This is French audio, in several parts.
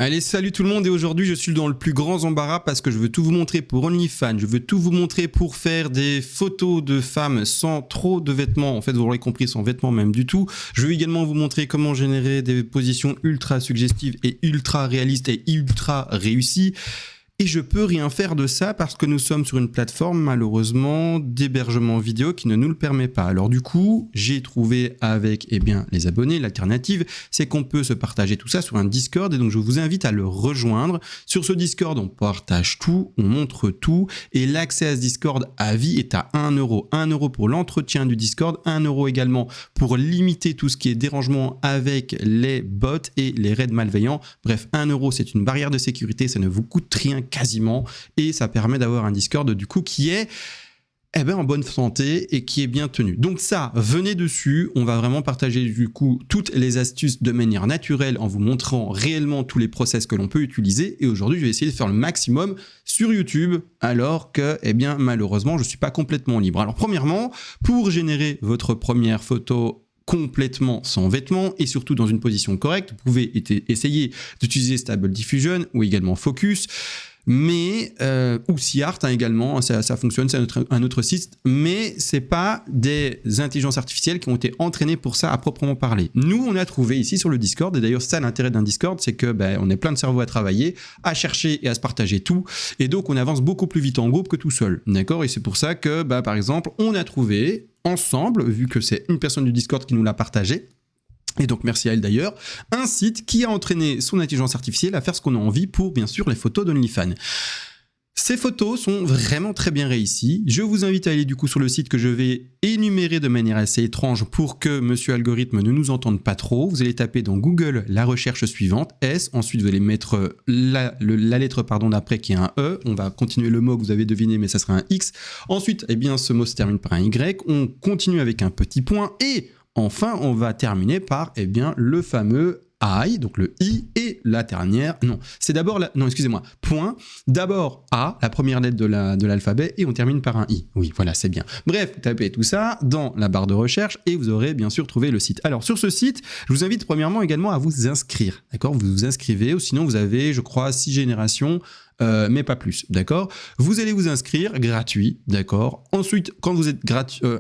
Allez, salut tout le monde et aujourd'hui je suis dans le plus grand embarras parce que je veux tout vous montrer pour OnlyFans, je veux tout vous montrer pour faire des photos de femmes sans trop de vêtements, en fait vous l'aurez compris, sans vêtements même du tout. Je veux également vous montrer comment générer des positions ultra suggestives et ultra réalistes et ultra réussies. Et je peux rien faire de ça parce que nous sommes sur une plateforme malheureusement d'hébergement vidéo qui ne nous le permet pas. Alors du coup, j'ai trouvé avec les abonnés l'alternative, c'est qu'on peut se partager tout ça sur un Discord et donc je vous invite à le rejoindre. Sur ce Discord, on partage tout, on montre tout et l'accès à ce Discord à vie est à 1 €. 1 € pour l'entretien du Discord, 1 € également pour limiter tout ce qui est dérangement avec les bots et les raids malveillants. Bref, 1 € c'est une barrière de sécurité, ça ne vous coûte rien quasiment et ça permet d'avoir un Discord du coup qui est en bonne santé et qui est bien tenu. Donc ça, venez dessus, on va vraiment partager du coup toutes les astuces de manière naturelle en vous montrant réellement tous les process que l'on peut utiliser et aujourd'hui je vais essayer de faire le maximum sur YouTube alors que malheureusement je suis pas complètement libre. Alors premièrement, pour générer votre première photo complètement sans vêtements et surtout dans une position correcte, vous pouvez essayer d'utiliser Stable Diffusion ou également Focus, mais ou SeeArt également, ça fonctionne, c'est un autre site, mais c'est pas des intelligences artificielles qui ont été entraînées pour ça à proprement parler. Nous, on a trouvé ici sur le Discord, et d'ailleurs ça l'intérêt d'un Discord, c'est que on est plein de cerveaux à travailler, à chercher et à se partager tout, et donc on avance beaucoup plus vite en groupe que tout seul, d'accord? Et c'est pour ça que par exemple, on a trouvé ensemble, vu que c'est une personne du Discord qui nous l'a partagé, et donc merci à elle d'ailleurs, un site qui a entraîné son intelligence artificielle à faire ce qu'on a envie pour bien sûr les photos d'OnlyFans. Ces photos sont vraiment très bien réussies. Je vous invite à aller du coup sur le site que je vais énumérer de manière assez étrange pour que monsieur algorithme ne nous entende pas trop. Vous allez taper dans Google la recherche suivante, S, ensuite vous allez mettre la lettre d'après qui est un E, on va continuer le mot que vous avez deviné mais ça sera un X. Ensuite, ce mot se termine par un Y, on continue avec un petit point et enfin, on va terminer par le fameux I, donc le I et la dernière. Non, c'est d'abord point. D'abord A, la première lettre de l'alphabet, et on termine par un I. Oui, voilà, c'est bien. Bref, vous tapez tout ça dans la barre de recherche et vous aurez bien sûr trouvé le site. Alors, sur ce site, je vous invite premièrement également à vous inscrire. D'accord ? Vous vous inscrivez, ou sinon vous avez, je crois, 6 générations. Mais pas plus, d'accord? Vous allez vous inscrire, gratuit, d'accord? Ensuite, quand vous êtes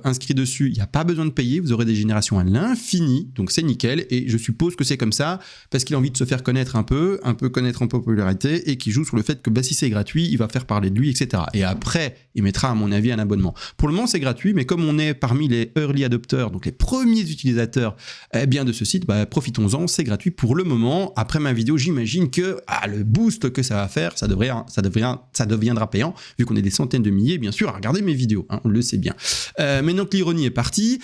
inscrit dessus, il n'y a pas besoin de payer, vous aurez des générations à l'infini, donc c'est nickel, et je suppose que c'est comme ça, parce qu'il a envie de se faire connaître un peu connaître en popularité, et qui joue sur le fait que si c'est gratuit, il va faire parler de lui, etc. Et après, il mettra à mon avis un abonnement. Pour le moment, c'est gratuit, mais comme on est parmi les early adopters, donc les premiers utilisateurs de ce site, profitons-en, c'est gratuit pour le moment. Après ma vidéo, j'imagine que le boost que ça va faire, ça deviendra payant, vu qu'on est des centaines de milliers, bien sûr, à regarder mes vidéos, on le sait bien. Maintenant que l'ironie est partie,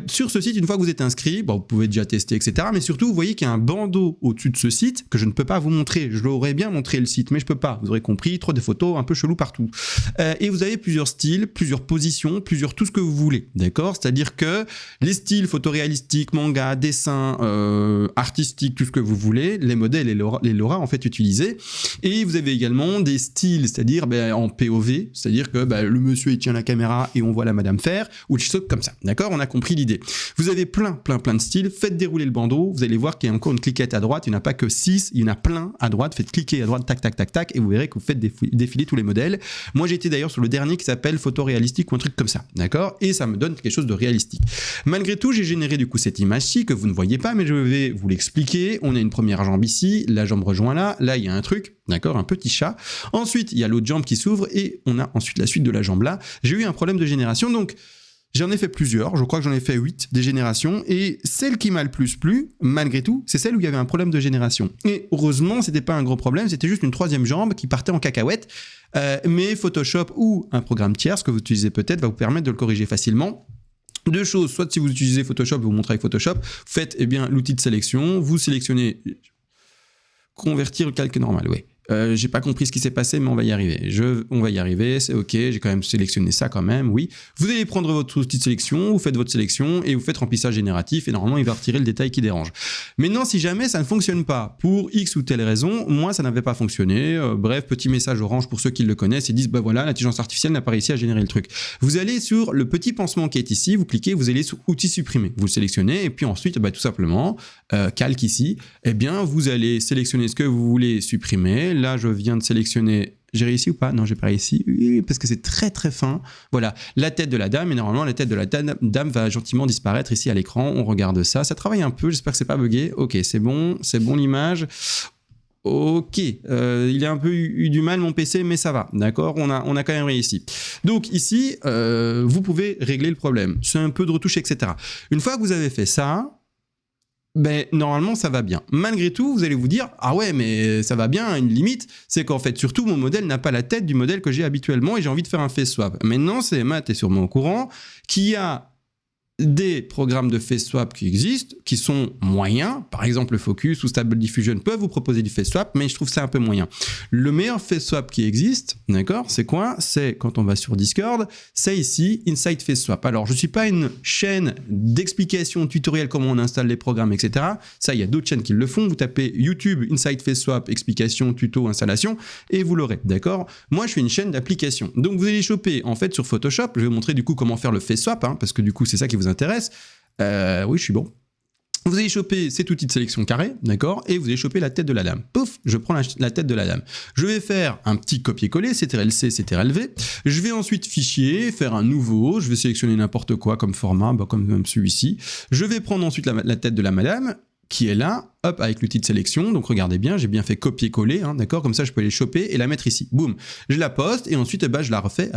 sur ce site, une fois que vous êtes inscrit, vous pouvez déjà tester, etc. Mais surtout, vous voyez qu'il y a un bandeau au-dessus de ce site que je ne peux pas vous montrer. Je l'aurais bien montré le site, mais je peux pas. Vous aurez compris, trop de photos un peu chelou partout. Et vous avez plusieurs styles, plusieurs positions, tout ce que vous voulez, d'accord? C'est-à-dire que les styles photoréalistiques, manga, dessin, artistique, tout ce que vous voulez, les modèles et l'aura en fait utilisés. Et vous avez également des styles, c'est-à-dire en POV, c'est-à-dire que le monsieur il tient la caméra et on voit la madame faire, ou des choses comme ça, d'accord? On a compris l'idée. Vous avez plein de styles, faites dérouler le bandeau, vous allez voir qu'il y a encore une cliquette à droite, il n'y en a pas que 6, il y en a plein à droite, faites cliquer à droite, tac, tac, tac, tac, et vous verrez que vous faites défiler tous les modèles. Moi j'ai été d'ailleurs sur le dernier qui s'appelle photoréalistique ou un truc comme ça, d'accord? Et ça me donne quelque chose de réalistique. Malgré tout, j'ai généré du coup cette image-ci que vous ne voyez pas, mais je vais vous l'expliquer. On a une première jambe ici, la jambe rejoint là il y a un truc, d'accord, un petit chat. Ensuite, il y a l'autre jambe qui s'ouvre et on a ensuite la suite de la jambe là. J'ai eu un problème de génération, donc j'en ai fait plusieurs, je crois que j'en ai fait 8 des générations, et celle qui m'a le plus plu, malgré tout, c'est celle où il y avait un problème de génération. Et heureusement, c'était pas un gros problème, c'était juste une troisième jambe qui partait en cacahuète, mais Photoshop ou un programme tiers, que vous utilisez peut-être, va vous permettre de le corriger facilement. Deux choses, soit si vous utilisez Photoshop, vous montrez avec Photoshop, faites l'outil de sélection, vous sélectionnez convertir le calque normal, oui. J'ai pas compris ce qui s'est passé, mais on va y arriver. On va y arriver, c'est ok, j'ai quand même sélectionné ça quand même, oui. Vous allez prendre votre outil de sélection, vous faites votre sélection et vous faites remplissage génératif et normalement il va retirer le détail qui dérange. Maintenant, si jamais ça ne fonctionne pas, pour X ou telle raison, moi ça n'avait pas fonctionné, bref, petit message orange pour ceux qui le connaissent et disent, bah voilà, l'intelligence artificielle n'a pas réussi à générer le truc. Vous allez sur le petit pansement qui est ici, vous cliquez, vous allez sur outils supprimer, vous le sélectionnez et puis ensuite, bah, tout simplement, calque ici, eh bien vous allez sélectionner ce que vous voulez supprimer. Là, je viens de sélectionner. J'ai réussi ou pas? Non, j'ai pas réussi. Oui, parce que c'est très très fin. Voilà, la tête de la dame. Et normalement, la tête de la dame va gentiment disparaître ici à l'écran. On regarde ça. Ça travaille un peu. J'espère que c'est pas bugué. Ok, c'est bon l'image. Ok, il a un peu eu du mal mon PC, mais ça va, d'accord, on a quand même réussi. Donc ici, vous pouvez régler le problème. C'est un peu de retouche, etc. Une fois que vous avez fait ça, ben, normalement, ça va bien. Malgré tout, vous allez vous dire, ah ouais, mais ça va bien, une limite, c'est qu'en fait, surtout, mon modèle n'a pas la tête du modèle que j'ai habituellement et j'ai envie de faire un face swap. Maintenant, CMA, t'es sûrement au courant, qui a des programmes de face swap qui existent, qui sont moyens. Par exemple, le Focus ou Stable Diffusion peuvent vous proposer du face swap, mais je trouve ça un peu moyen. Le meilleur face swap qui existe, d'accord, c'est quoi? C'est quand on va sur Discord, c'est ici, Inside Face Swap. Alors, je ne suis pas une chaîne d'explication tutoriel comment on installe les programmes, etc. Ça, il y a d'autres chaînes qui le font. Vous tapez YouTube, Inside Face Swap, explication, tuto, installation, et vous l'aurez, d'accord? Moi, je suis une chaîne d'application. Donc, vous allez choper, en fait, sur Photoshop, je vais vous montrer du coup comment faire le face swap, hein, parce que du coup, c'est ça qui vous intéresse. Oui, je suis bon. Vous allez choper cet outil de sélection carré, d'accord, et vous allez choper la tête de la dame. Pouf, je prends la tête de la dame. Je vais faire un petit copier-coller, CTRL-C, CTRL-V. Je vais ensuite fichier, faire un nouveau. Je vais sélectionner n'importe quoi comme format, bah, comme celui-ci. Je vais prendre ensuite la tête de la madame, qui est là, hop, avec l'outil de sélection. Donc regardez bien, j'ai bien fait copier-coller, hein, d'accord, comme ça je peux les choper et la mettre ici. Boum, je la poste et ensuite bah, je la refais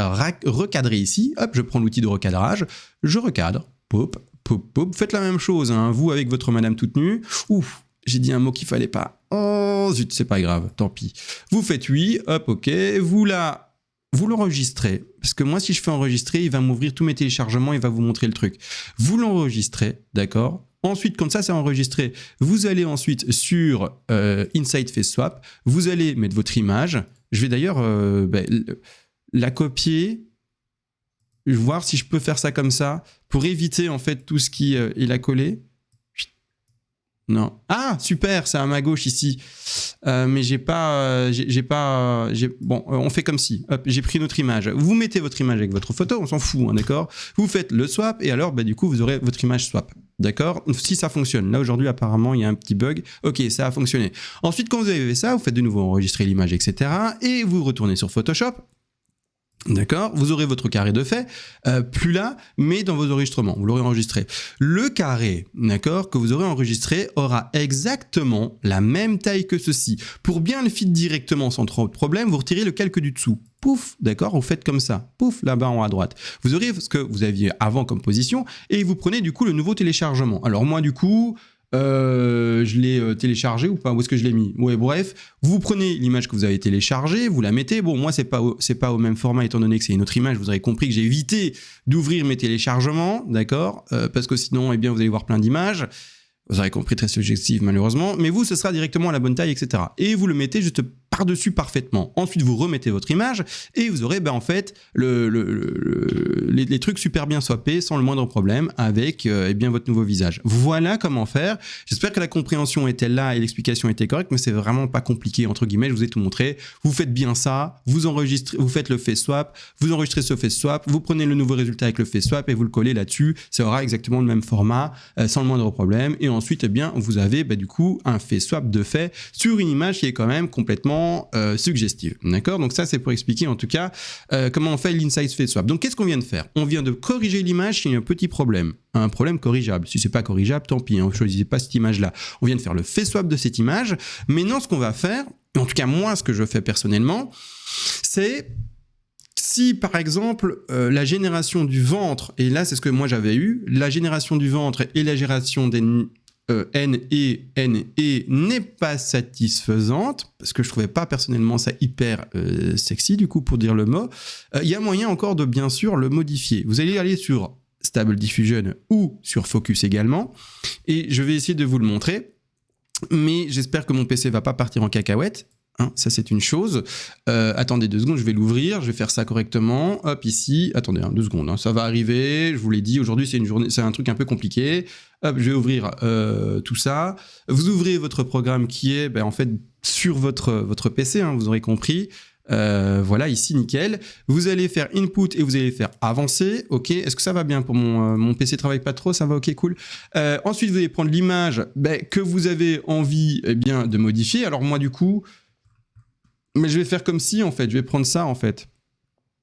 recadrer ici. Hop, je prends l'outil de recadrage, je recadre, pop, pop, pop. Faites la même chose, hein, vous avec votre madame toute nue. Ouf, j'ai dit un mot qu'il fallait pas. Oh zut, c'est pas grave, tant pis. Vous faites oui, hop, ok, vous l'enregistrez, parce que moi, si je fais enregistrer, il va m'ouvrir tous mes téléchargements, il va vous montrer le truc. Vous l'enregistrez, d'accord? Ensuite, quand ça c'est enregistré, vous allez ensuite sur Inside Face Swap, vous allez mettre votre image. Je vais d'ailleurs la copier, voir si je peux faire ça comme ça, pour éviter en fait tout ce qui est la coller. Non. Ah, super, c'est à ma gauche ici. Mais bon, on fait comme si. Hop, j'ai pris notre image. Vous mettez votre image avec votre photo, on s'en fout, hein, d'accord? Vous faites le swap et alors, bah, du coup, vous aurez votre image swap. D'accord? Si ça fonctionne. Là, aujourd'hui, apparemment, il y a un petit bug. Ok, ça a fonctionné. Ensuite, quand vous avez fait ça, vous faites de nouveau enregistrer l'image, etc. Et vous retournez sur Photoshop. D'accord, vous aurez votre carré de fait, plus là, mais dans vos enregistrements, vous l'aurez enregistré. Le carré, d'accord, que vous aurez enregistré aura exactement la même taille que ceci. Pour bien le fit directement sans trop de problème, vous retirez le calque du dessous. Pouf, d'accord, vous faites comme ça. Pouf, là-bas en haut à droite. Vous aurez ce que vous aviez avant comme position et vous prenez du coup le nouveau téléchargement. Alors moi du coup... je l'ai téléchargé ou pas? Où est-ce que je l'ai mis? Ouais, bref, vous prenez l'image que vous avez téléchargée, vous la mettez. Bon, moi, c'est pas au même format, étant donné que c'est une autre image. Vous aurez compris que j'ai évité d'ouvrir mes téléchargements, d'accord, parce que sinon, eh bien, vous allez voir plein d'images. Vous aurez compris, très subjectif malheureusement, mais vous, ce sera directement à la bonne taille, etc. Et vous le mettez juste par-dessus parfaitement. Ensuite, vous remettez votre image et vous aurez en fait les trucs super bien swappés sans le moindre problème avec eh bien, votre nouveau visage. Voilà comment faire. J'espère que la compréhension était là et l'explication était correcte, mais c'est vraiment pas compliqué, entre guillemets, je vous ai tout montré. Vous faites bien ça, vous enregistrez, vous faites le face swap, vous enregistrez ce face swap, vous prenez le nouveau résultat avec le face swap et vous le collez là-dessus. Ça aura exactement le même format, sans le moindre problème. Et ensuite, eh bien, vous avez du coup un face swap de fait sur une image qui est quand même complètement suggestive. D'accord? Donc ça, c'est pour expliquer en tout cas comment on fait l'inside face swap. Donc qu'est-ce qu'on vient de faire? On vient de corriger l'image s'il y a un petit problème. Un problème corrigeable. Si c'est pas corrigeable, tant pis, hein, vous ne choisissez pas cette image-là. On vient de faire le face swap de cette image. Maintenant, ce qu'on va faire, en tout cas moi, ce que je fais personnellement, c'est si par exemple la génération du ventre, et là c'est ce que moi j'avais eu, la génération du ventre et la génération des NE n'est pas satisfaisante, parce que je trouvais pas personnellement ça hyper sexy du coup pour dire le mot, il y a moyen encore de bien sûr le modifier. Vous allez aller sur Stable Diffusion ou sur Focus également, et je vais essayer de vous le montrer, mais j'espère que mon PC va pas partir en cacahuète. Hein, ça, c'est une chose. Attendez 2 secondes, je vais l'ouvrir. Je vais faire ça correctement. Hop, ici. Attendez 2 secondes. Hein, ça va arriver. Je vous l'ai dit, aujourd'hui, c'est une journée, c'est un truc un peu compliqué. Hop, je vais ouvrir tout ça. Vous ouvrez votre programme qui est, en fait, sur votre PC. Hein, vous aurez compris. Voilà, ici, nickel. Vous allez faire input et vous allez faire avancer. Ok, est-ce que ça va bien pour mon PC travaille pas trop? Ça va, ok, cool. Ensuite, vous allez prendre l'image que vous avez envie de modifier. Alors moi, du coup, mais je vais faire comme si, en fait, je vais prendre ça, en fait.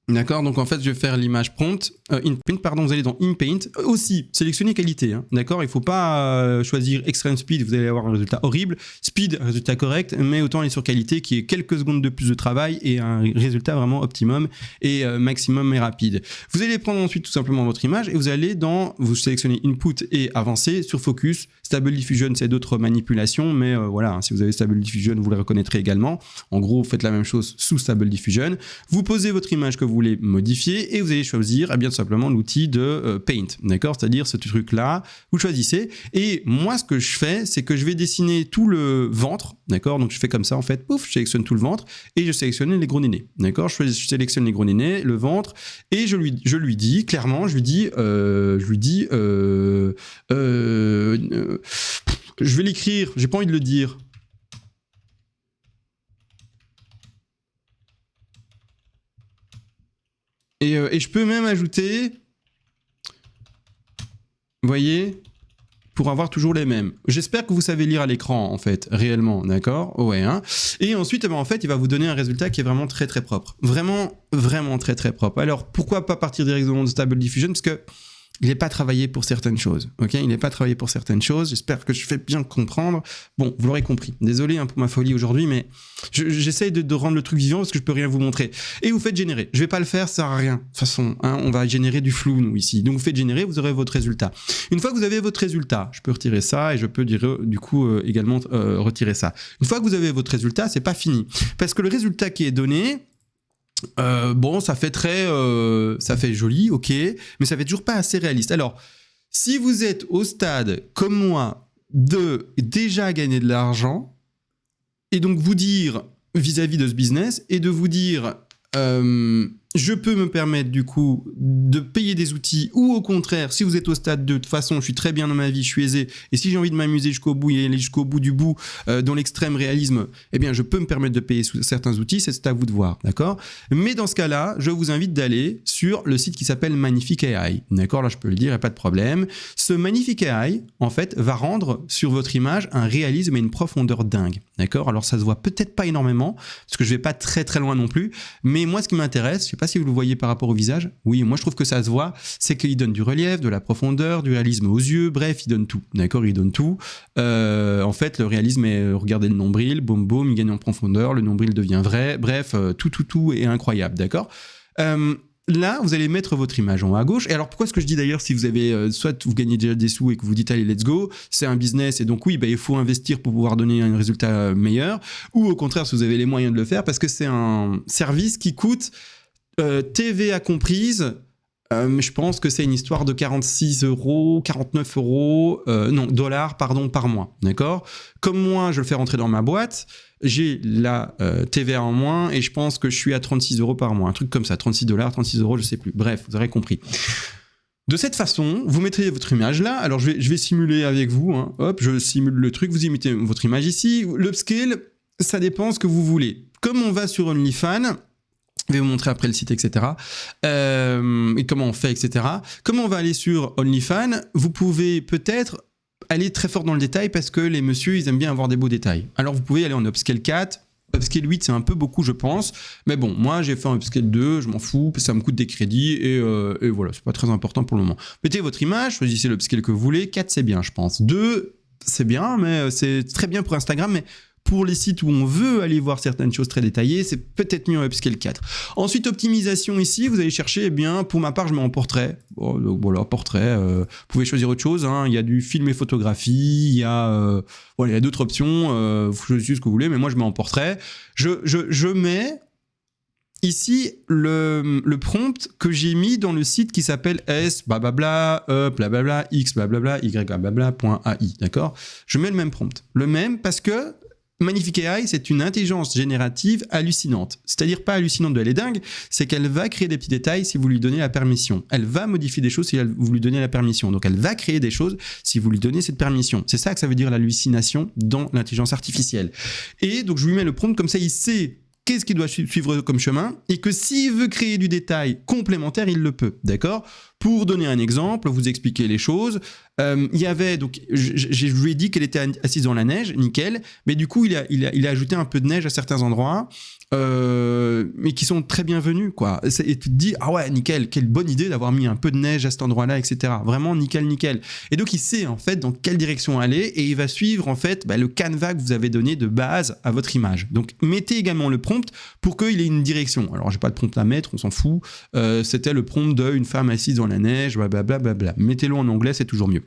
D'accord, donc en fait, je vais faire l'image prompt, InPaint, pardon, vous allez dans InPaint, aussi, sélectionnez qualité, hein, d'accord, il ne faut pas choisir Extreme Speed, vous allez avoir un résultat horrible, Speed, résultat correct, mais autant aller sur qualité, qui est quelques secondes de plus de travail et un résultat vraiment optimum et maximum et rapide. Vous allez prendre ensuite tout simplement votre image et vous allez vous sélectionnez Input et Avancer sur Focus. Stable Diffusion, c'est d'autres manipulations, mais voilà, si vous avez Stable Diffusion, vous le reconnaîtrez également. En gros, vous faites la même chose sous Stable Diffusion. Vous posez votre image que vous voulez modifier et vous allez choisir bien simplement l'outil de Paint, d'accord? C'est-à-dire ce truc-là, vous choisissez. Et moi, ce que je fais, c'est que je vais dessiner tout le ventre, d'accord? Donc je fais comme ça, en fait, pouf, je sélectionne tout le ventre et je sélectionne les gros nénés, d'accord? Je sélectionne les gros nénés, le ventre, et je lui dis clairement, je vais l'écrire, j'ai pas envie de le dire. Et je peux même ajouter, vous voyez, pour avoir toujours les mêmes. J'espère que vous savez lire à l'écran, en fait, réellement, d'accord? Ouais, hein. Et ensuite, en fait, il va vous donner un résultat qui est vraiment très très propre. Vraiment, vraiment très très propre. Alors, pourquoi pas partir directement de Stable Diffusion? Parce que il n'est pas travaillé pour certaines choses, ok? Il n'est pas travaillé pour certaines choses. J'espère que je fais bien comprendre. Bon, vous l'aurez compris. Désolé pour ma folie aujourd'hui, mais j'essaye de rendre le truc vivant parce que je peux rien vous montrer. Et vous faites générer. Je vais pas le faire, ça sert à rien. De toute façon, hein, on va générer du flou, nous, ici. Donc, vous faites générer, vous aurez votre résultat. Une fois que vous avez votre résultat, je peux retirer ça et je peux du coup également retirer ça. Une fois que vous avez votre résultat, c'est pas fini. Parce que le résultat qui est donné, bon, ça fait joli, ok, mais ça fait toujours pas assez réaliste. Alors, si vous êtes au stade, comme moi, de déjà gagner de l'argent, et donc vous dire, vis-à-vis de ce business, et de vous dire, je peux me permettre du coup de payer des outils, ou au contraire, si vous êtes au stade de toute façon, je suis très bien dans ma vie, je suis aisé, et si j'ai envie de m'amuser jusqu'au bout et aller jusqu'au bout du bout dans l'extrême réalisme, eh bien je peux me permettre de payer certains outils, c'est à vous de voir, d'accord? Mais dans ce cas-là, je vous invite d'aller sur le site qui s'appelle Magnifique AI, d'accord? Là je peux le dire, il n'y a pas de problème. Ce Magnifique AI, en fait, va rendre sur votre image un réalisme et une profondeur dingue, d'accord? Alors ça se voit peut-être pas énormément, parce que je vais pas très très loin non plus, mais moi ce qui m'intéresse, je sais pas si vous le voyez par rapport au visage, oui, moi je trouve que ça se voit, c'est qu'il donne du relief, de la profondeur, du réalisme aux yeux, bref, il donne tout, d'accord, il donne tout. En fait, le réalisme est, regardez le nombril, boum boum, il gagne en profondeur, le nombril devient vrai, bref, tout est incroyable, d'accord. Là, vous allez mettre votre image en haut à gauche. Et alors, pourquoi est-ce que je dis d'ailleurs, si vous avez, soit vous gagnez déjà des sous et que vous dites, allez, let's go, c'est un business et donc oui, il faut investir pour pouvoir donner un résultat meilleur, ou au contraire, si vous avez les moyens de le faire, parce que c'est un service qui coûte TVA comprise, je pense que c'est une histoire de 46 euros, 49 euros, non, dollars, pardon, par mois, d'accord? Comme moi, je le fais rentrer dans ma boîte, j'ai la TVA en moins et je pense que je suis à 36 euros par mois, un truc comme ça, 36 dollars, 36 euros, je sais plus. Bref, vous aurez compris. De cette façon, vous mettrez votre image là. Alors, je vais simuler avec vous. Hein. Hop, je simule le truc. Vous imitez votre image ici. L'upscale, ça dépend ce que vous voulez. Comme on va sur OnlyFans, je vais vous montrer après le site, etc. Et comment on fait, etc. Comment on va aller sur OnlyFans, vous pouvez peut-être aller très fort dans le détail parce que les messieurs, ils aiment bien avoir des beaux détails. Alors, vous pouvez aller en Upscale 4. Upscale 8, c'est un peu beaucoup, je pense. Mais bon, moi, j'ai fait un Upscale 2, je m'en fous, ça me coûte des crédits et voilà, c'est pas très important pour le moment. Mettez votre image, choisissez l'Upscale que vous voulez. 4, c'est bien, je pense. 2, c'est bien, mais c'est très bien pour Instagram, mais pour les sites où on veut aller voir certaines choses très détaillées, c'est peut-être mieux en Upscale 4. Ensuite, optimisation ici, vous allez chercher, eh bien, pour ma part, je mets en portrait. Bon, donc voilà, portrait. Vous pouvez choisir autre chose. Hein. Il y a du film et photographie, il y a d'autres options. Vous choisissez ce que vous voulez, mais moi, je mets en portrait. Je mets ici le prompt que j'ai mis dans le site qui s'appelle s blablabla blablabla x blablabla y blablabla.ai, d'accord? Je mets le même prompt. Le même parce que Magnifique AI, c'est une intelligence générative hallucinante. C'est-à-dire pas hallucinante de elle est dingue, c'est qu'elle va créer des petits détails si vous lui donnez la permission. Elle va modifier des choses si vous lui donnez la permission. Donc elle va créer des choses si vous lui donnez cette permission. C'est ça que ça veut dire l'hallucination dans l'intelligence artificielle. Et donc je lui mets le prompt comme ça, il sait qu'est-ce qu'il doit suivre comme chemin et que s'il veut créer du détail complémentaire, il le peut. D'accord ? Pour donner un exemple, vous expliquer les choses, il y avait, donc, je lui ai dit qu'elle était assise dans la neige, nickel, mais du coup, il a ajouté un peu de neige à certains endroits, mais qui sont très bienvenus, quoi. Et tu te dis, ah ouais, nickel, quelle bonne idée d'avoir mis un peu de neige à cet endroit-là, etc. Vraiment, nickel, nickel. Et donc, il sait, en fait, dans quelle direction aller, et il va suivre, en fait, le canevas que vous avez donné de base à votre image. Donc, mettez également le prompt pour qu'il ait une direction. Alors, j'ai pas de prompt à mettre, on s'en fout. C'était le prompt d'une femme assise dans la neige, blablabla. Mettez-le en anglais, c'est toujours mieux.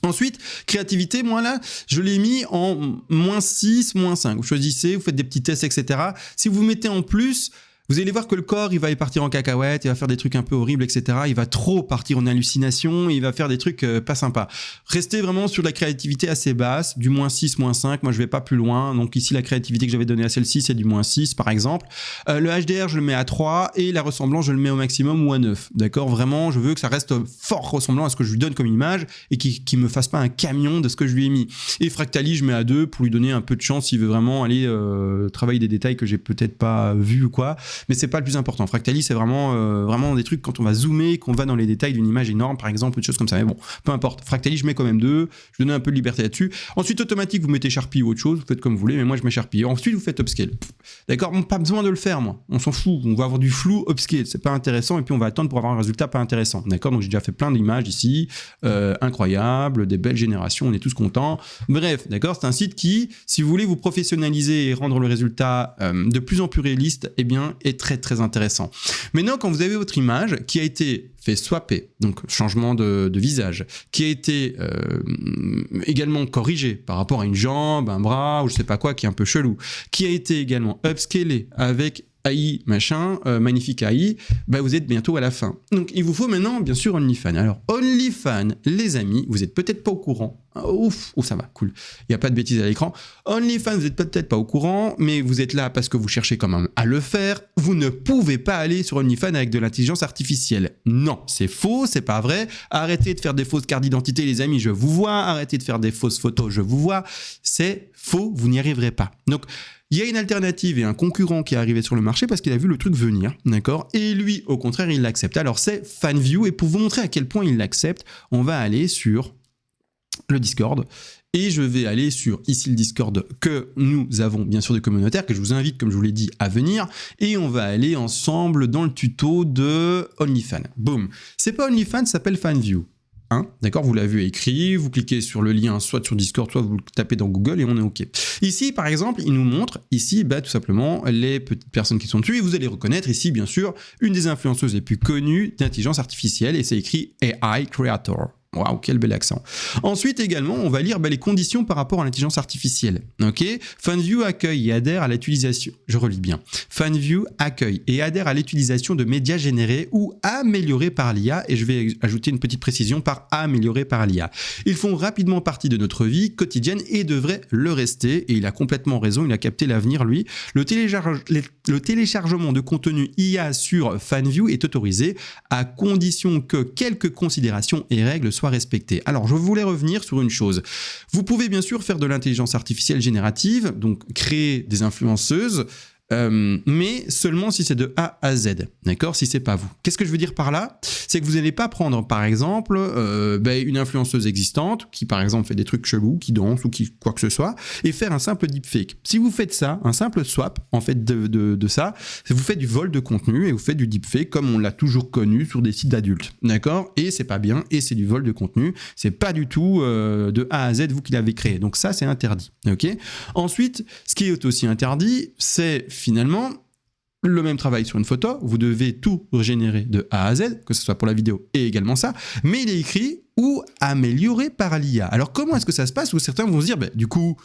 Ensuite, créativité, moi là, je l'ai mis en -6, -5. Vous choisissez, vous faites des petits tests, etc. Si vous mettez en plus, vous allez voir que le corps, il va partir en cacahuète, il va faire des trucs un peu horribles, etc. Il va trop partir en hallucination, il va faire des trucs pas sympas. Restez vraiment sur de la créativité assez basse, du -6, -5. Moi, je vais pas plus loin. Donc ici, la créativité que j'avais donnée à celle-ci, c'est du -6, par exemple. Le HDR, je le mets à 3 et la ressemblance, je le mets au maximum ou à 9. D'accord ? Vraiment, je veux que ça reste fort ressemblant à ce que je lui donne comme image et qu'il me fasse pas un camion de ce que je lui ai mis. Et Fractali, je mets à 2 pour lui donner un peu de chance s'il veut vraiment aller travailler des détails que j'ai peut-être pas vus ou quoi. Mais c'est pas le plus important. Fractali, c'est vraiment des trucs quand on va zoomer, qu'on va dans les détails d'une image énorme, par exemple, ou des choses comme ça. Mais bon, peu importe. Fractali, je mets quand même 2. Je donne un peu de liberté là-dessus. Ensuite, automatique, vous mettez Sharpie ou autre chose. Vous faites comme vous voulez, mais moi, je mets Sharpie. Ensuite, vous faites upscale. D'accord ? Bon, pas besoin de le faire, moi. On s'en fout. On va avoir du flou upscale. C'est pas intéressant. Et puis, on va attendre pour avoir un résultat pas intéressant. D'accord ? Donc, j'ai déjà fait plein d'images ici. Incroyables, des belles générations. On est tous contents. Bref, d'accord ? C'est un site qui, si vous voulez vous professionnaliser et rendre le résultat de plus en plus réaliste, eh bien, est très très intéressant. Maintenant, quand vous avez votre image qui a été fait swapper, donc changement de visage, qui a été également corrigé par rapport à une jambe, un bras ou je sais pas quoi qui est un peu chelou, qui a été également upscalé avec AI machin, magnifique AI, vous êtes bientôt à la fin. Donc il vous faut maintenant bien sûr OnlyFans. Alors OnlyFans, les amis, vous êtes peut-être pas au courant. Ouf, ça va, cool. Il n'y a pas de bêtises à l'écran. OnlyFans, vous n'êtes peut-être pas au courant, mais vous êtes là parce que vous cherchez quand même à le faire. Vous ne pouvez pas aller sur OnlyFans avec de l'intelligence artificielle. Non, c'est faux, c'est pas vrai. Arrêtez de faire des fausses cartes d'identité, les amis, je vous vois. Arrêtez de faire des fausses photos, je vous vois. C'est faux, vous n'y arriverez pas. Donc, il y a une alternative et un concurrent qui est arrivé sur le marché parce qu'il a vu le truc venir, d'accord ? Et lui, au contraire, il l'accepte. Alors, c'est FanView, et pour vous montrer à quel point il l'accepte, on va aller sur le Discord, et je vais aller sur ici le Discord que nous avons bien sûr de communautaires, que je vous invite, comme je vous l'ai dit, à venir, et on va aller ensemble dans le tuto de OnlyFans. Boum. C'est pas OnlyFans, ça s'appelle FanView. D'accord, vous l'avez écrit, vous cliquez sur le lien soit sur Discord, soit vous le tapez dans Google et on est OK. Ici, par exemple, il nous montre ici tout simplement les petites personnes qui sont dessus et vous allez reconnaître ici, bien sûr, une des influenceuses les plus connues d'intelligence artificielle et c'est écrit AI Creator. Waouh, quel bel accent. Ensuite également, on va lire les conditions par rapport à l'intelligence artificielle. Ok, FanView accueille et adhère à l'utilisation. Je relis bien. FanView accueille et adhère à l'utilisation de médias générés ou améliorés par l'IA. Et je vais ajouter une petite précision par améliorés par l'IA. Ils font rapidement partie de notre vie quotidienne et devraient le rester. Et il a complètement raison. Il a capté l'avenir, lui. Le téléchargement de contenu IA sur FanView est autorisé à condition que quelques considérations et règles soient respectées. Alors, je voulais revenir sur une chose. Vous pouvez bien sûr faire de l'intelligence artificielle générative, donc créer des influenceuses, mais seulement si c'est de A à Z, d'accord ? Si c'est pas vous. Qu'est-ce que je veux dire par là ? C'est que vous n'allez pas prendre, par exemple, une influenceuse existante qui, par exemple, fait des trucs chelous, qui danse ou qui quoi que ce soit, et faire un simple deepfake. Si vous faites ça, un simple swap, en fait, de ça, vous faites du vol de contenu et vous faites du deepfake comme on l'a toujours connu sur des sites d'adultes, d'accord ? Et c'est pas bien, et c'est du vol de contenu. C'est pas du tout de A à Z vous qui l'avez créé. Donc ça, c'est interdit, ok ? Ensuite, ce qui est aussi interdit, c'est finalement le même travail sur une photo, vous devez tout régénérer de A à Z, que ce soit pour la vidéo et également ça, mais il est écrit ou amélioré par l'IA. Alors comment est-ce que ça se passe ? Où certains vont se dire, du coup,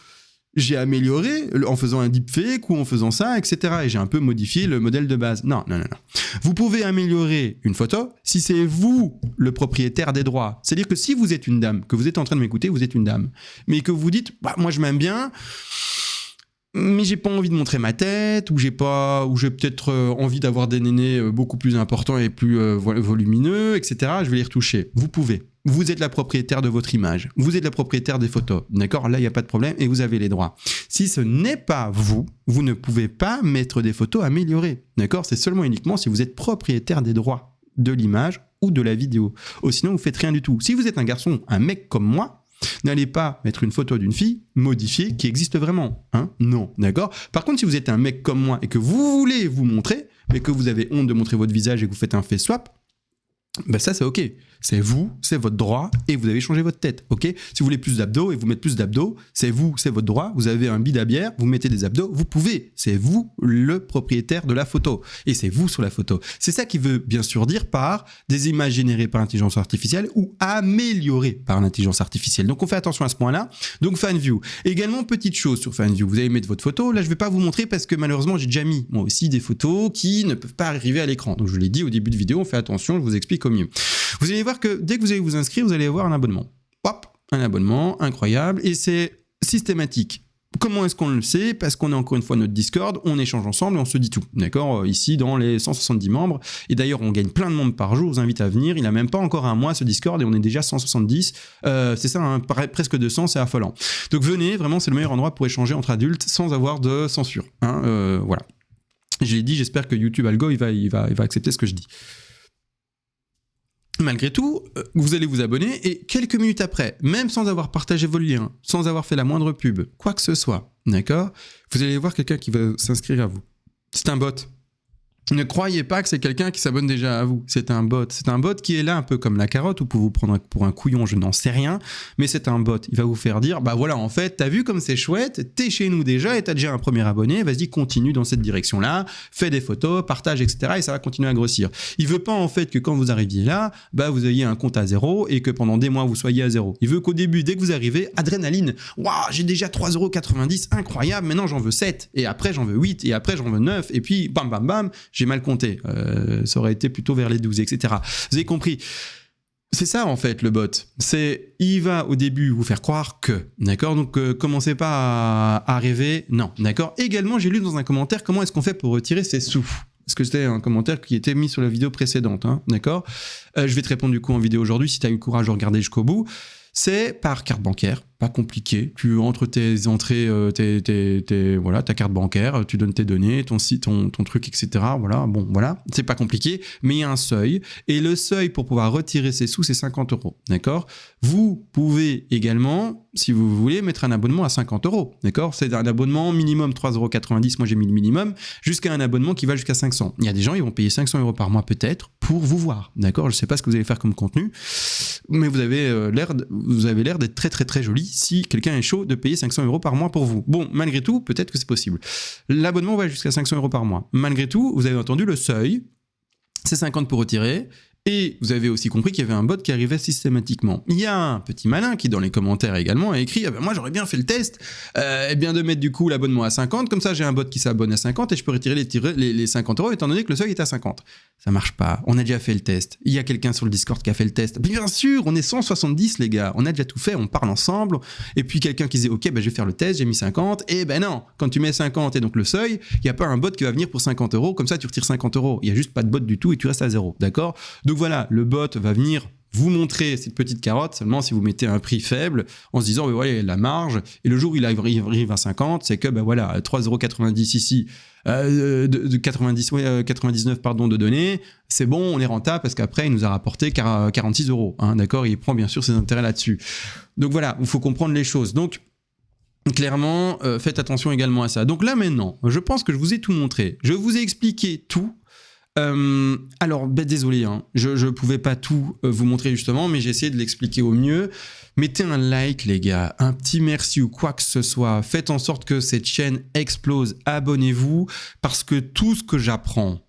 j'ai amélioré en faisant un deepfake ou en faisant ça, etc. Et j'ai un peu modifié le modèle de base. Non. Vous pouvez améliorer une photo si c'est vous le propriétaire des droits. C'est-à-dire que si vous êtes une dame, que vous êtes en train de m'écouter, vous êtes une dame, mais que vous dites, moi je m'aime bien, mais j'ai pas envie de montrer ma tête, ou j'ai peut-être envie d'avoir des nénés beaucoup plus importants et plus volumineux, etc. Je vais les retoucher. Vous pouvez. Vous êtes la propriétaire de votre image. Vous êtes la propriétaire des photos. D'accord? Là, il n'y a pas de problème et vous avez les droits. Si ce n'est pas vous, vous ne pouvez pas mettre des photos améliorées. D'accord? C'est seulement uniquement si vous êtes propriétaire des droits de l'image ou de la vidéo. Ou sinon, vous faites rien du tout. Si vous êtes un garçon, un mec comme moi, n'allez pas mettre une photo d'une fille modifiée qui existe vraiment. Hein? Non, d'accord? Par contre, si vous êtes un mec comme moi et que vous voulez vous montrer, mais que vous avez honte de montrer votre visage et que vous faites un face swap, ben ça c'est ok, c'est vous, c'est votre droit et vous avez changé votre tête, ok? Si vous voulez plus d'abdos et vous mettez plus d'abdos, c'est vous, c'est votre droit, vous avez un bide à bière, vous mettez des abdos, vous pouvez, c'est vous le propriétaire de la photo et c'est vous sur la photo. C'est ça qui veut bien sûr dire par des images générées par l'intelligence artificielle ou améliorées par l'intelligence artificielle. Donc on fait attention à ce point-là. Donc FanView. Également, petite chose sur FanView, vous allez mettre votre photo, là je vais pas vous montrer parce que malheureusement j'ai déjà mis moi aussi des photos qui ne peuvent pas arriver à l'écran. Donc je l'ai dit au début de vidéo, on fait attention, je vous explique au mieux. Vous allez voir que dès que vous allez vous inscrire, vous allez avoir un abonnement. Hop, un abonnement incroyable et c'est systématique. Comment est-ce qu'on le sait? Parce qu'on est encore une fois notre Discord, on échange ensemble et on se dit tout. D'accord? Ici, dans les 170 membres. Et d'ailleurs, on gagne plein de membres par jour. Je vous invite à venir. Il n'a même pas encore un mois ce Discord et on est déjà 170. C'est ça, hein, presque 200, c'est affolant. Donc venez, vraiment, c'est le meilleur endroit pour échanger entre adultes sans avoir de censure. Hein, voilà. Je l'ai dit, j'espère que YouTube Algo, il va accepter ce que je dis. Malgré tout, vous allez vous abonner et quelques minutes après, même sans avoir partagé vos liens, sans avoir fait la moindre pub, quoi que ce soit, d'accord, vous allez voir quelqu'un qui va s'inscrire à vous. C'est un bot. Ne croyez pas que c'est quelqu'un qui s'abonne déjà à vous. C'est un bot. C'est un bot qui est là un peu comme la carotte ou pour vous prendre pour un couillon, je n'en sais rien. Mais c'est un bot. Il va vous faire dire, bah voilà, en fait, t'as vu comme c'est chouette, t'es chez nous déjà et t'as déjà un premier abonné. Vas-y, continue dans cette direction-là, fais des photos, partage, etc. Et ça va continuer à grossir. Il veut pas en fait que quand vous arriviez là, bah vous ayez un compte à 0 et que pendant des mois vous soyez à 0. Il veut qu'au début, dès que vous arrivez, adrénaline. Waouh, j'ai déjà 3,90 €, incroyable. Maintenant j'en veux 7 et après j'en veux 8 et après j'en veux 9 et puis bam bam bam. J'ai mal compté, ça aurait été plutôt vers les 12, etc. Vous avez compris. C'est ça en fait le bot. Il va au début vous faire croire que, d'accord? Donc commencez pas à rêver, non, d'accord? Également, j'ai lu dans un commentaire comment est-ce qu'on fait pour retirer ses sous. Parce que c'était un commentaire qui était mis sur la vidéo précédente, hein, d'accord? Je vais te répondre du coup en vidéo aujourd'hui si tu as eu le courage de regarder jusqu'au bout. C'est par carte bancaire, pas compliqué. Tu entres tes entrées, voilà, ta carte bancaire, tu donnes tes données, ton site, ton truc, etc. Voilà, bon, voilà, c'est pas compliqué, mais il y a un seuil. Et le seuil pour pouvoir retirer ses sous, c'est 50 €, d'accord? Vous pouvez également, si vous voulez, mettre un abonnement à 50 €, d'accord? C'est un abonnement minimum 3,90 €, moi j'ai mis le minimum, jusqu'à un abonnement qui va jusqu'à 500. Il y a des gens, ils vont payer 500 € par mois peut-être pour vous voir, d'accord? Je sais pas ce que vous allez faire comme contenu, mais vous avez l'air d'être très très très joli si quelqu'un est chaud de payer 500 € par mois pour vous. Bon, malgré tout, peut-être que c'est possible. L'abonnement va jusqu'à 500 € par mois. Malgré tout, vous avez entendu le seuil, c'est 50 pour retirer. Et vous avez aussi compris qu'il y avait un bot qui arrivait systématiquement. Il y a un petit malin qui, dans les commentaires également, a écrit « Ah ben moi, j'aurais bien fait le test, eh bien de mettre du coup l'abonnement à 50, comme ça j'ai un bot qui s'abonne à 50 et je peux retirer les 50 € étant donné que le seuil est à 50. » Ça marche pas, on a déjà fait le test. Il y a quelqu'un sur le Discord qui a fait le test. Bien sûr, on est 170 les gars, on a déjà tout fait, on parle ensemble. Et puis quelqu'un qui disait « Ok, ben je vais faire le test, j'ai mis 50. » Et ben non, quand tu mets 50 et donc le seuil, il n'y a pas un bot qui va venir pour 50 €, comme ça tu retires 50 €. Il n'y a juste pas de bot du tout et tu restes à 0, d'accord? Donc voilà, le bot va venir vous montrer cette petite carotte seulement si vous mettez un prix faible en se disant, voilà, la marge, et le jour où il arrive à 50, c'est que, ben voilà, 3,90 € ici, 99 pardon, de données, c'est bon, on est rentable parce qu'après, il nous a rapporté 46 €, hein, d'accord? Il prend bien sûr ses intérêts là-dessus. Donc voilà, il faut comprendre les choses. Donc, clairement, faites attention également à ça. Donc là, maintenant, je pense que je vous ai tout montré. Je vous ai expliqué tout. Alors, désolé, hein, je pouvais pas tout vous montrer justement, mais j'ai essayé de l'expliquer au mieux. Mettez un like, les gars, un petit merci ou quoi que ce soit. Faites en sorte que cette chaîne explose. Abonnez-vous parce que tout ce que j'apprends,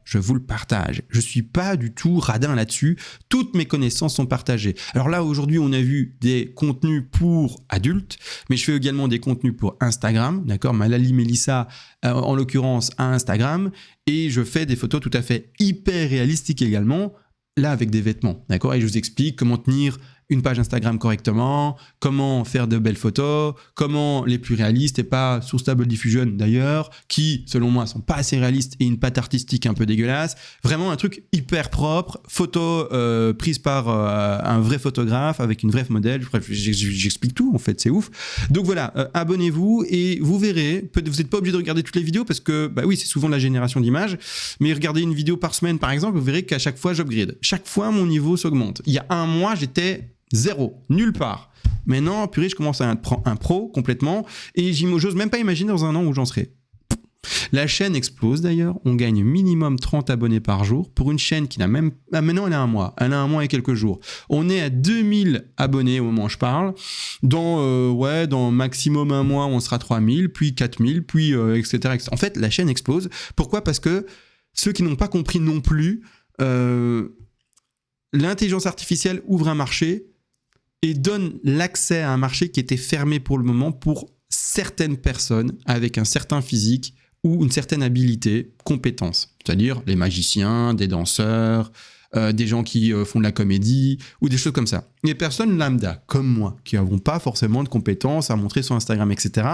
je vous le partage. Je suis pas du tout radin là-dessus. Toutes mes connaissances sont partagées. Alors là, aujourd'hui, on a vu des contenus pour adultes, mais je fais également des contenus pour Instagram, d'accord? Malali Melissa, en l'occurrence, à Instagram. Et je fais des photos tout à fait hyper réalistiques également, là avec des vêtements, d'accord? Et je vous explique comment tenir une page Instagram correctement, comment faire de belles photos, comment les plus réalistes et pas sur Stable Diffusion d'ailleurs, qui selon moi sont pas assez réalistes et une patte artistique un peu dégueulasse. Vraiment un truc hyper propre, photo prise par un vrai photographe avec une vraie modèle. Bref, j'explique tout en fait, c'est ouf. Donc voilà, abonnez-vous et vous verrez. Vous n'êtes pas obligé de regarder toutes les vidéos parce que bah oui, c'est souvent de la génération d'images, mais regardez une vidéo par semaine par exemple, vous verrez qu'à chaque fois j'upgrade. Chaque fois mon niveau s'augmente. Il y a un mois, j'étais 0, nulle part. Maintenant, purée, je commence à être un pro complètement et j'ose même pas imaginer dans un an où j'en serai. La chaîne explose d'ailleurs, on gagne minimum 30 abonnés par jour pour une chaîne qui n'a même... Ah, maintenant elle a un mois et quelques jours. On est à 2000 abonnés au moment où je parle. Dans maximum un mois, on sera 3000, puis 4000, puis etc., etc. En fait, la chaîne explose. Pourquoi ? Parce que ceux qui n'ont pas compris non plus, l'intelligence artificielle ouvre un marché et donne l'accès à un marché qui était fermé pour le moment pour certaines personnes avec un certain physique ou une certaine habilité, compétence. C'est-à-dire les magiciens, des danseurs, des gens qui font de la comédie ou des choses comme ça. Les personnes lambda, comme moi, qui n'avons pas forcément de compétences à montrer sur Instagram, etc.,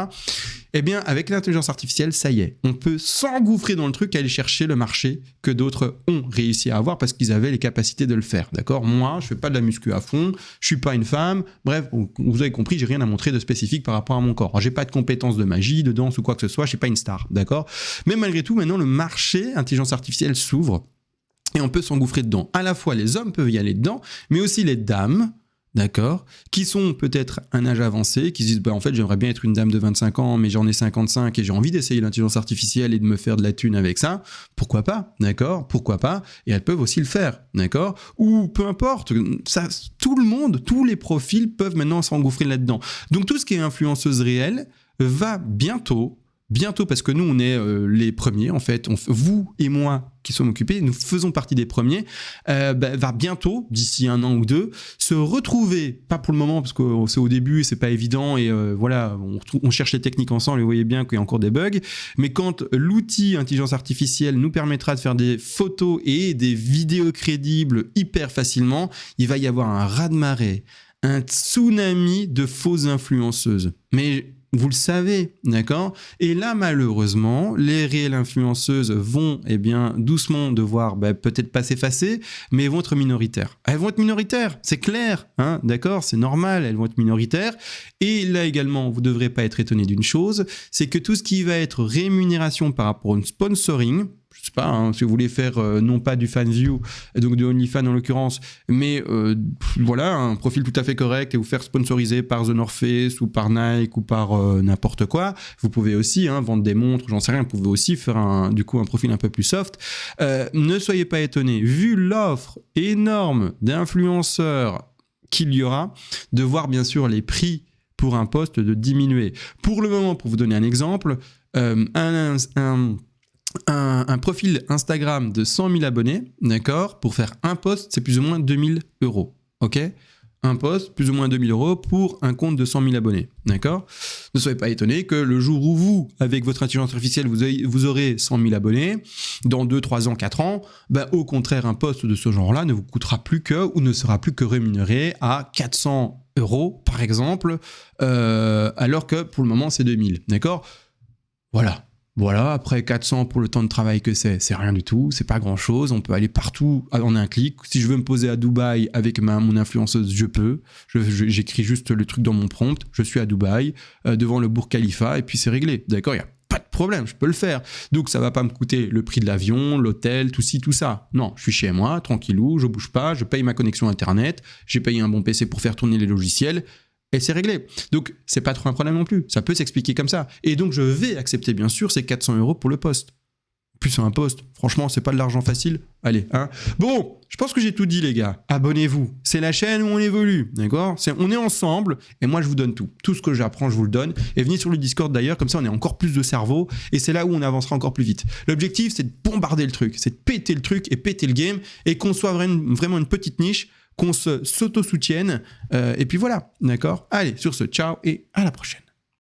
eh bien, avec l'intelligence artificielle, ça y est, on peut s'engouffrer dans le truc, aller chercher le marché que d'autres ont réussi à avoir parce qu'ils avaient les capacités de le faire, d'accord ? Moi, je fais pas de la muscu à fond, je suis pas une femme, bref, vous avez compris, j'ai rien à montrer de spécifique par rapport à mon corps. Alors, j'ai pas de compétences de magie, de danse ou quoi que ce soit, je suis pas une star, d'accord ? Mais malgré tout, maintenant, le marché intelligence artificielle s'ouvre et on peut s'engouffrer dedans. À la fois, les hommes peuvent y aller dedans, mais aussi les dames, d'accord, qui sont peut-être un âge avancé, qui se disent, en fait, j'aimerais bien être une dame de 25 ans, mais j'en ai 55 et j'ai envie d'essayer l'intelligence artificielle et de me faire de la thune avec ça. Pourquoi pas, d'accord ? Pourquoi pas ? Et elles peuvent aussi le faire, d'accord ? Ou peu importe, ça, tout le monde, tous les profils peuvent maintenant s'engouffrer là-dedans. Donc, tout ce qui est influenceuse réelle va bientôt, parce que nous, on est les premiers, en fait, vous et moi qui sommes occupés, nous faisons partie des premiers, va bientôt, d'ici un an ou deux, se retrouver, pas pour le moment, parce que c'est au début, c'est pas évident, et voilà, on cherche les techniques ensemble, et vous voyez bien qu'il y a encore des bugs, mais quand l'outil intelligence artificielle nous permettra de faire des photos et des vidéos crédibles hyper facilement, il va y avoir un raz-de-marée, un tsunami de fausses influenceuses. Mais vous le savez, d'accord ? Et là, malheureusement, les réelles influenceuses vont, doucement devoir peut-être pas s'effacer, mais vont être minoritaires. Elles vont être minoritaires, c'est clair, hein, d'accord ? C'est normal, elles vont être minoritaires. Et là également, vous ne devrez pas être étonné d'une chose, c'est que tout ce qui va être rémunération par rapport au sponsoring, je sais pas, hein, si vous voulez faire non pas du fan view, donc de OnlyFans en l'occurrence, mais voilà, un profil tout à fait correct et vous faire sponsoriser par The North Face ou par Nike ou par n'importe quoi. Vous pouvez aussi vendre des montres, j'en sais rien, vous pouvez aussi faire un profil un peu plus soft. Ne soyez pas étonnés, vu l'offre énorme d'influenceurs qu'il y aura, de voir bien sûr les prix pour un post de diminuer. Pour le moment, pour vous donner un exemple, un profil Instagram de 100 000 abonnés, d'accord, pour faire un post, c'est plus ou moins 2000 €, ok ? Un post, plus ou moins 2000 € pour un compte de 100 000 abonnés, d'accord ? Ne soyez pas étonnés que le jour où vous, avec votre intelligence artificielle, vous aurez 100 000 abonnés, dans 2, 3 ans, 4 ans, au contraire, un post de ce genre-là ne vous coûtera plus que, ou ne sera plus que rémunéré à 400 €, par exemple, alors que pour le moment, c'est 2000, d'accord ? Voilà, après 400 pour le temps de travail que c'est rien du tout, c'est pas grand chose, on peut aller partout en un clic. Si je veux me poser à Dubaï avec mon influenceuse, je peux, j'écris juste le truc dans mon prompt, je suis à Dubaï, devant le Burj Khalifa, et puis c'est réglé, d'accord, il n'y a pas de problème, je peux le faire. Donc ça va pas me coûter le prix de l'avion, l'hôtel, tout ci, tout ça. Non, je suis chez moi, tranquillou, je bouge pas, je paye ma connexion internet, j'ai payé un bon PC pour faire tourner les logiciels, et c'est réglé. Donc, c'est pas trop un problème non plus. Ça peut s'expliquer comme ça. Et donc, je vais accepter, bien sûr, ces 400 € pour le poste. Plus un poste. Franchement, c'est pas de l'argent facile. Allez, hein. Bon, je pense que j'ai tout dit, les gars. Abonnez-vous. C'est la chaîne où on évolue, d'accord ? On est ensemble, et moi, je vous donne tout. Tout ce que j'apprends, je vous le donne. Et venez sur le Discord, d'ailleurs, comme ça, on est encore plus de cerveau, et c'est là où on avancera encore plus vite. L'objectif, c'est de bombarder le truc, c'est de péter le truc et péter le game, et qu'on soit vraiment une petite niche, qu'on s'auto-soutienne, et puis voilà, d'accord ? Allez, sur ce, ciao et à la prochaine.